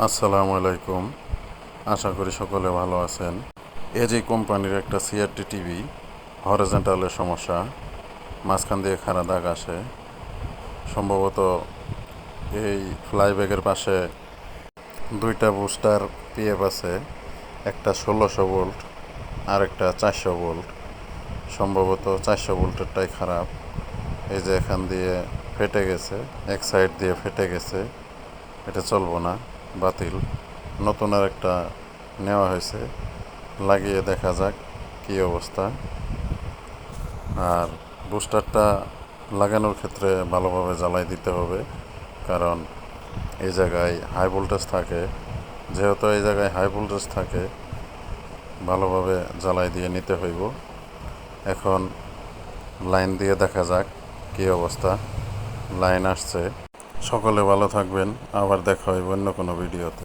আসসালামু আলাইকুম। আশা করি সকলে ভালো আছেন। এজি কোম্পানির একটা সিআরটি টিভি হরিজন্টালের সমস্যা, মাঝখান দিয়ে খাড়া দাগ আসে। সম্ভবত এই ফ্লাইব্যাগের পাশে দুইটা বুস্টার পিএফ আছে, একটা 1600 ভোল্ট আর একটা 400 ভোল্ট। সম্ভবত 400 ভোল্টেরটাই খারাপ। এই যে এখান দিয়ে ফেটে গেছে, এক সাইড দিয়ে ফেটে গেছে, এটা চলবো না, বাতিল। নতুন আর একটা নেওয়া হয়েছে, লাগিয়ে দেখা যাক কী অবস্থা। আর বুস্টারটা লাগানোর ক্ষেত্রে ভালোভাবে জ্বালাই দিতে হবে, কারণ এই জায়গায় হাই ভোল্টেজ থাকে। যেহেতু এই জায়গায় হাই ভোল্টেজ থাকে, ভালোভাবে জ্বালাই দিয়ে নিতে হইব। এখন লাইন দিয়ে দেখা যাক কী অবস্থা। লাইন আসছে। সকলে ভালো থাকবেন, আবার দেখা হইব অন্য কোনো ভিডিওতে।